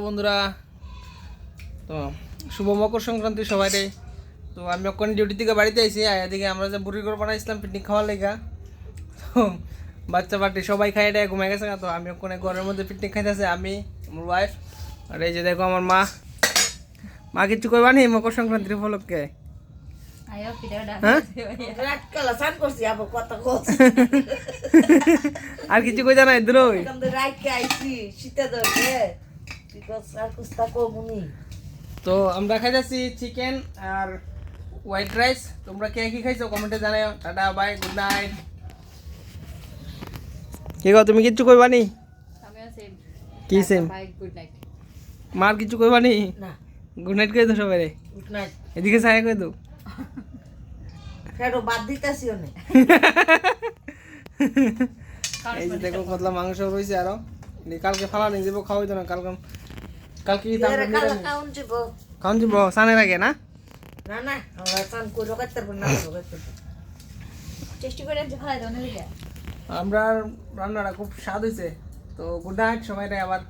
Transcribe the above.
বন্ধুরা, তো শুভ মকর সংক্রান্তি সবাই রে। তো আমি ওখানে ডিউটি থেকে বাড়িতে আইছি, এদিকে আমরা যে বুড়ি করে বানাইছিলাম পিকনিক খাওয়ার লেগা। তো বাচ্চা পার্টি সবাই খাই এটা ঘুমাই গেছে। তো আমি ওখানে ঘরের মধ্যে পিকনিক খাইতেছে, আমি আমার ওয়াইফ। আর এই যে দেখো আমার মা কিছু কইবা নি মকর সংক্রান্তির উপলক্ষে? আর কিছু কইতা নাই দ্রোই? তো আমরা খাইতেছি চিকেন আর হোয়াইট রাইস। তোমরা কে কি খাইছো কমেন্টে জানাও। Tata bye, good night. কি গো তুমি কিচ্ছু কইবা নি? কি সেম? মার কিছু কইবা নি? গুড নাইট কই দো সবাই রে। Good night. এদিকে ছায়া কই দো। ফেরো বাদ দিতেছি ওনে। এই যে দেখো কতলা মাংস রইছে আরো। কালকে ফালা নিয়ে যাবো, খাওয়াই তো না কালকে। কালকে কি এর কালা কাউন দিব। খাওয়ান দিব সানের আগে না? না না, আমরা চান কইরো কাটতে পারব না, করতে পারব। চেষ্টা করে যে খাই দাও না। আমরা রান্নাটা খুব স্বাদ হয়েছে। তো গুড নাইট সবাই, আবার